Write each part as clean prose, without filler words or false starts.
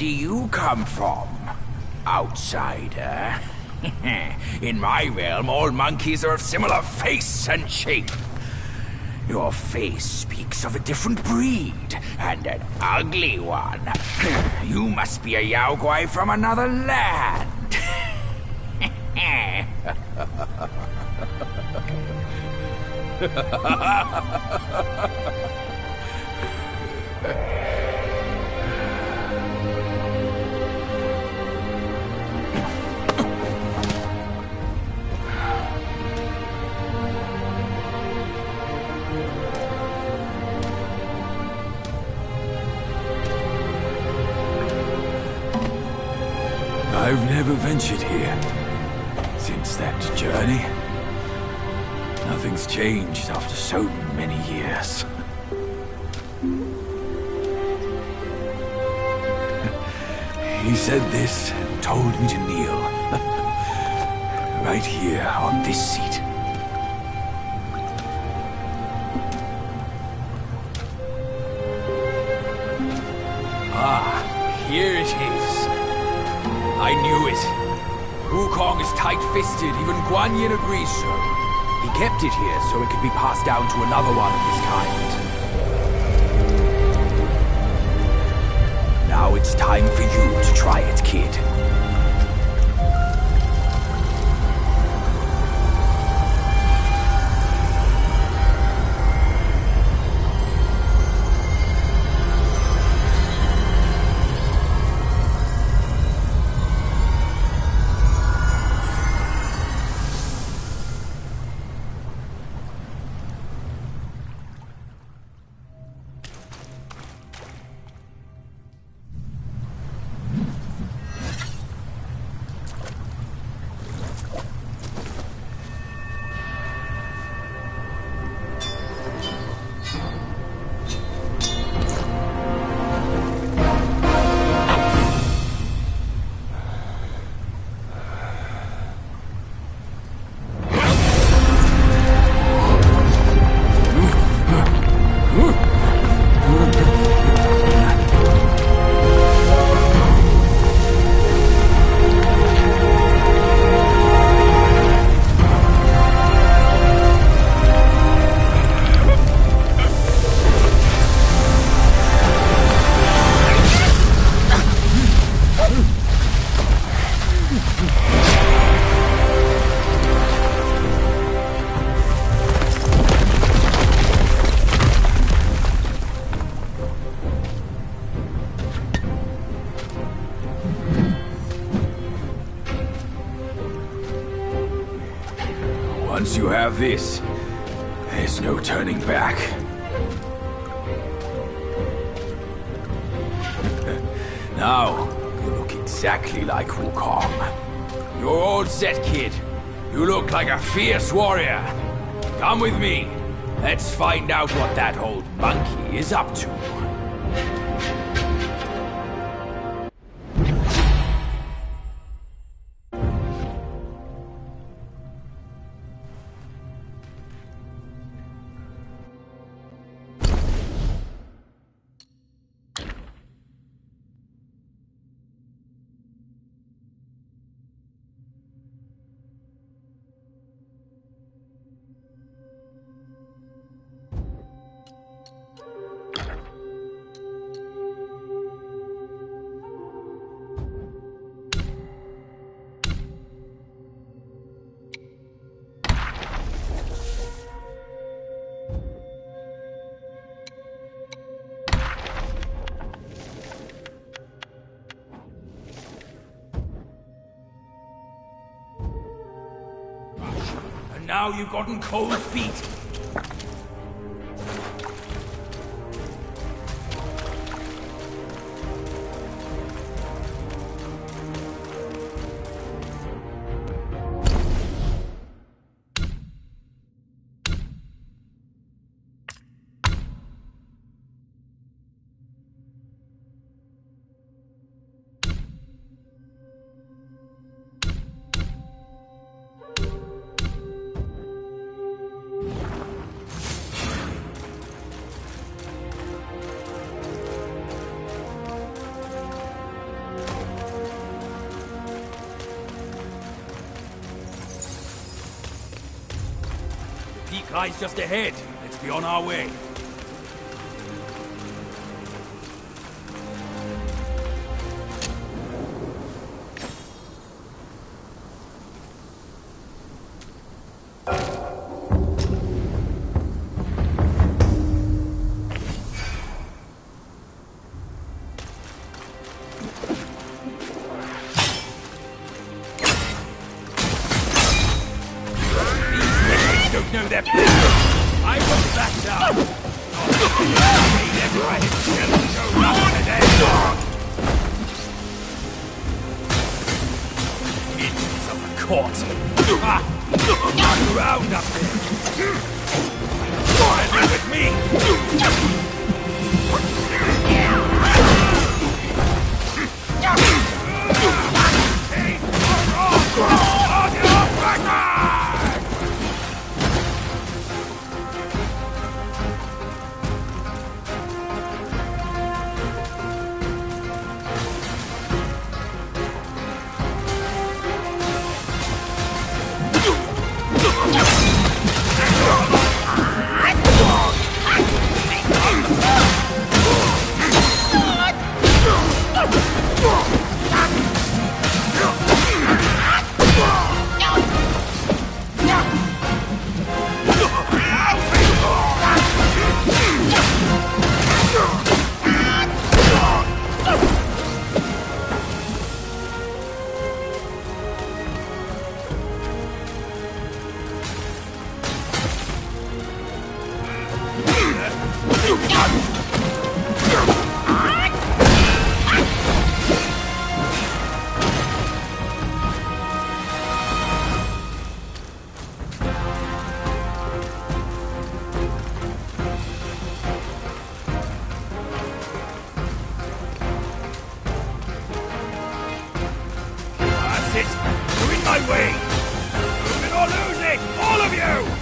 do you come from, outsider? In my realm, all monkeys are of similar face and shape. Your face speaks of a different breed, and an ugly one. You must be a Yaogwai from another land. I've never ventured here since that journey. Nothing's changed after so many years. He said this and told me to kneel. Right here on this seat. Ah, here it is. I knew it. Wukong is tight-fisted, even Guan Yin agrees so. He kept it here so it could be passed down to another one of his kind. Now it's time for you to try it, kid. Once you have this, there's no turning back. Now, you look exactly like Wukong. You're all set, kid. You look like a fierce warrior. Come with me. Let's find out what that old monkey is up to. Now you've gotten cold feet. peak lies just ahead. Let's be on our way. No, they're I won't back down. They never had himself so rough today. Idiots of the court. Run around up there. Better with me. You're in my way! Move it or lose it! All of you!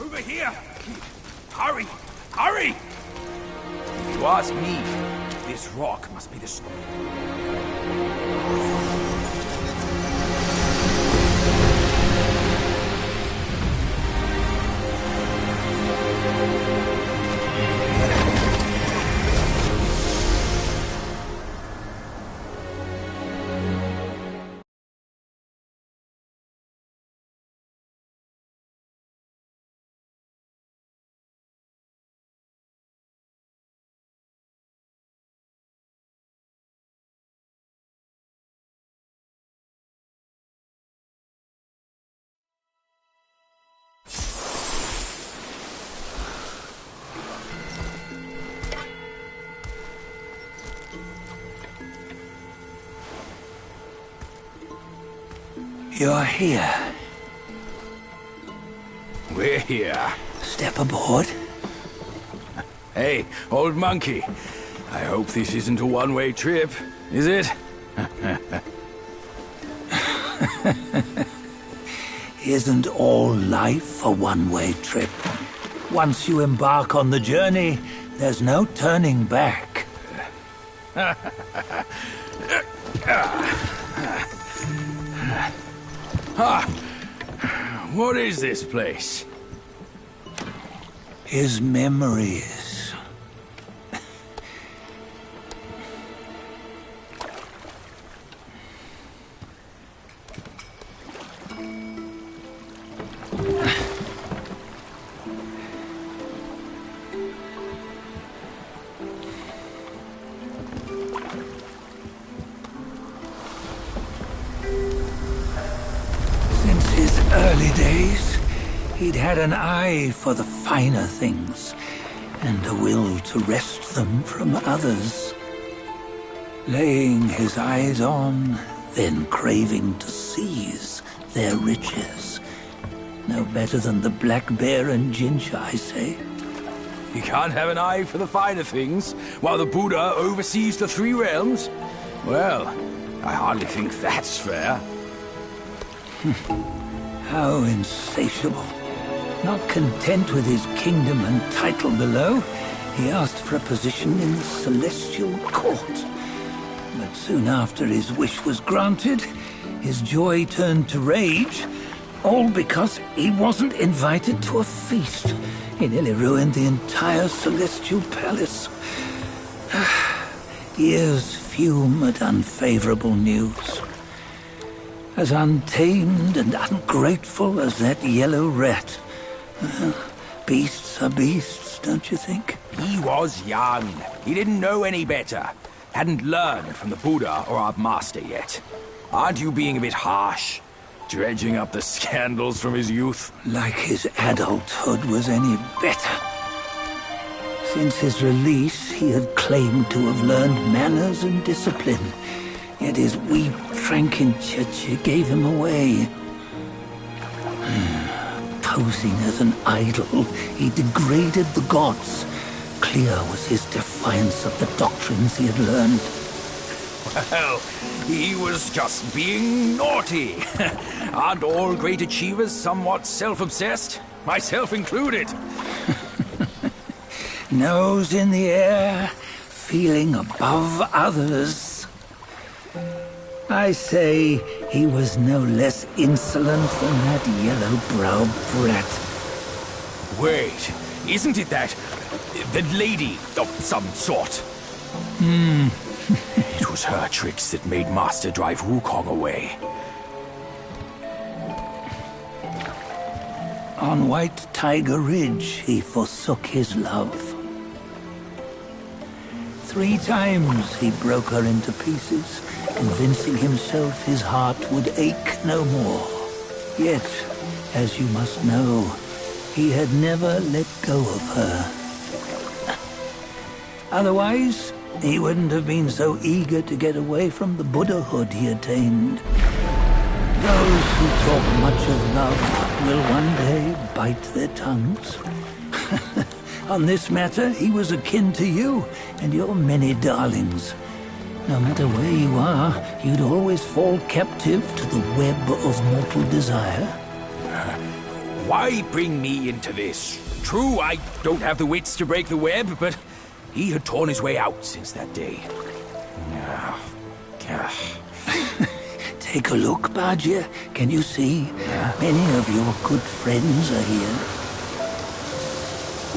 Over here! Hurry! Hurry! If you ask me, this rock must be the stone. You're here. We're here. Step aboard. Hey, old monkey. I hope this isn't a one-way trip, is it? Isn't all life a one-way trip? Once you embark on the journey, there's no turning back. What is this place? His memories. Early days, he'd had an eye for the finer things, and a will to wrest them from others. Laying his eyes on, then craving to seize their riches. No better than the black bear and ginger, I say. You can't have an eye for the finer things, while the Buddha oversees the three realms? Well, I hardly think that's fair. How insatiable. Not content with his kingdom and title below, he asked for a position in the celestial court. But soon after his wish was granted, his joy turned to rage, all because he wasn't invited to a feast. He nearly ruined the entire celestial palace. Ears fume at unfavorable news. As untamed and ungrateful as that yellow rat. Beasts are beasts, don't you think? He was young. He didn't know any better. Hadn't learned from the Buddha or our master yet. Aren't you being a bit harsh? Dredging up the scandals from his youth? Like his adulthood was any better. Since his release, he had claimed to have learned manners and discipline. Yet his weak Frankenchurch gave him away. Posing as an idol, he degraded the gods. Clear was his defiance of the doctrines he had learned. Well, he was just being naughty. Aren't all great achievers somewhat self-obsessed? Myself included. Nose in the air, feeling above others. I say he was no less insolent than that yellow-browed brat. Wait, isn't it that lady of some sort? It was her tricks that made Master drive Wukong away. On White Tiger Ridge, he forsook his love. 3 times he broke her into pieces, convincing himself his heart would ache no more. Yet, as you must know, he had never let go of her. Otherwise, he wouldn't have been so eager to get away from the Buddhahood he attained. Those who talk much of love will one day bite their tongues. On this matter, he was akin to you and your many darlings. No matter where you are, you'd always fall captive to the web of mortal desire. Why bring me into this? True, I don't have the wits to break the web, but he had torn his way out since that day. Take a look, Badger. Can you see? Many of your good friends are here.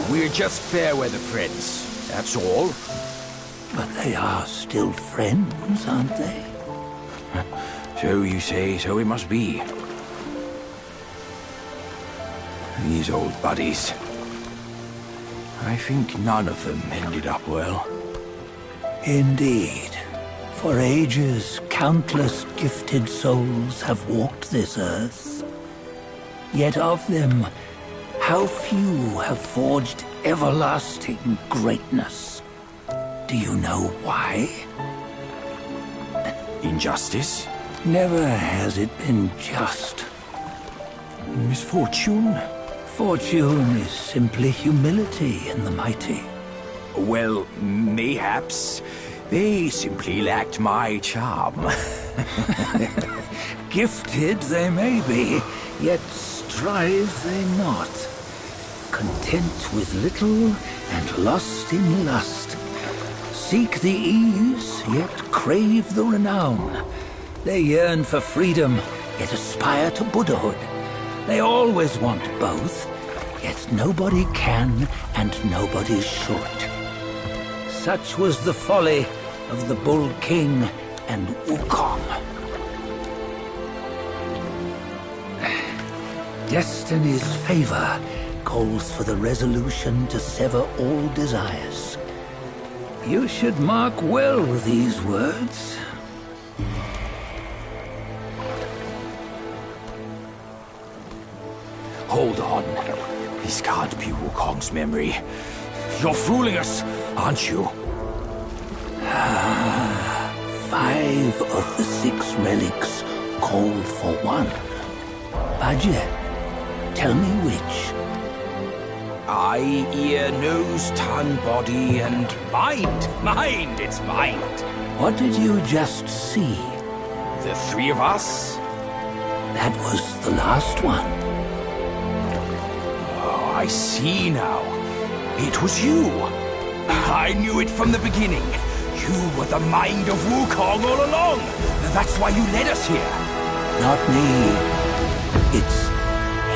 We're just fair weather friends, that's all. But they are still friends, aren't they? So you say, so it must be. These old buddies. I think none of them ended up well. Indeed. For ages, countless gifted souls have walked this earth. Yet of them, how few have forged everlasting greatness? Do you know why? Injustice? Never has it been just. Misfortune? Fortune is simply humility in the mighty. Well, mayhaps. They simply lacked my charm. Gifted they may be, yet strive they not. Content with little and lost in lust. Seek the ease, yet crave the renown. They yearn for freedom, yet aspire to Buddhahood. They always want both, yet nobody can and nobody should. Such was the folly of the Bull King and Wukong. Destiny's favor calls for the resolution to sever all desires. You should mark well these words. Hold on. This can't be Wukong's memory. You're fooling us, aren't you? 5 of the 6 relics called for one. Badger, tell me which. Eye, ear, nose, tongue, body, and mind. Mind, it's mind. What did you just see? The 3 of us? That was the last one. Oh, I see now. It was you. I knew it from the beginning. You were the mind of Wukong all along. That's why you led us here. Not me. It's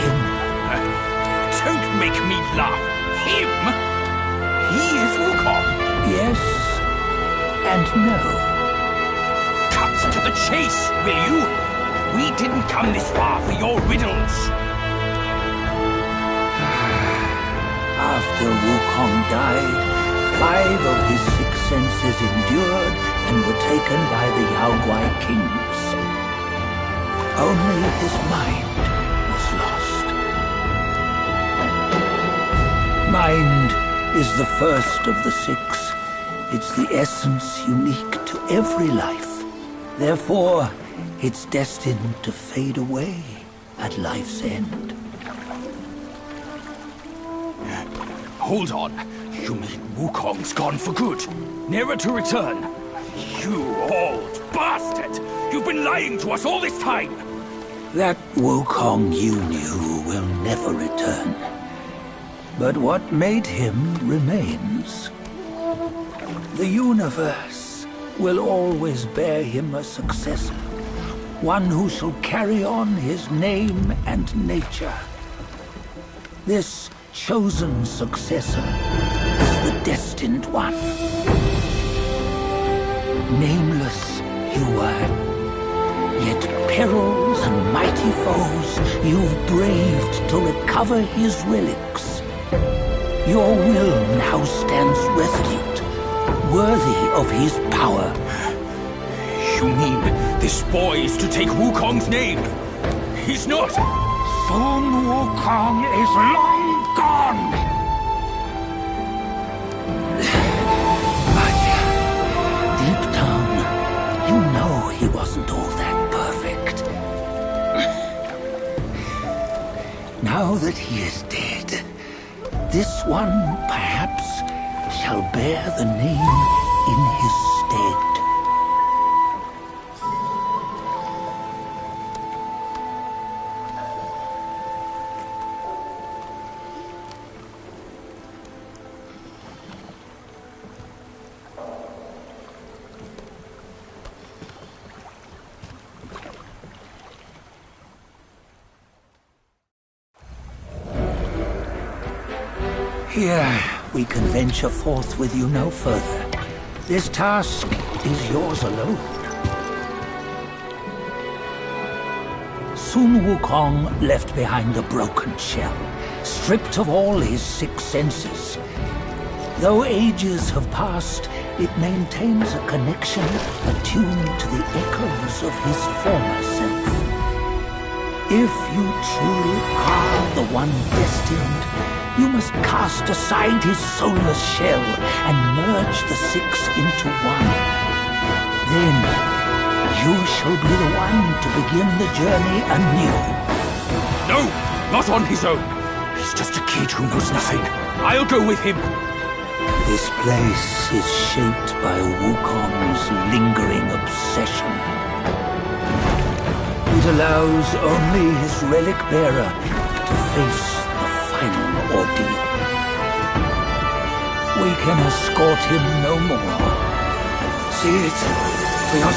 him. Don't make me laugh. Him? He is Wukong. Yes and no. Cut to the chase, will you? We didn't come this far for your riddles. After Wukong died, 5 of his 6 senses endured and were taken by the Yaoguai kings. Only his mind was lost. Mind is the first of the 6. It's the essence unique to every life. Therefore, it's destined to fade away at life's end. Hold on. You mean Wukong's gone for good? Never to return? You old bastard! You've been lying to us all this time! That Wukong you knew will never return. But what made him remains. The universe will always bear him a successor. One who shall carry on his name and nature. This chosen successor is the destined one. Nameless you were, yet perils and mighty foes you've braved to recover his relics. Your will now stands resolute, worthy of his power. You mean this boy is to take Wukong's name? He's not! Sun Wukong is long gone! But deep down, you know he wasn't all that perfect. Now that he is dead, this one, perhaps, shall bear the name in his stead. Here, we can venture forth with you no further. This task is yours alone. Sun Wukong left behind a broken shell, stripped of all his 6 senses. Though ages have passed, it maintains a connection attuned to the echoes of his former self. If you truly are the one destined, you must cast aside his soulless shell and merge the 6 into one. Then, you shall be the one to begin the journey anew. No! Not on his own! He's just a kid who knows nothing. I'll go with him! This place is shaped by Wukong's lingering obsession. It allows only his relic bearer to face the final ordeal. We can escort him no more. See it for yourself.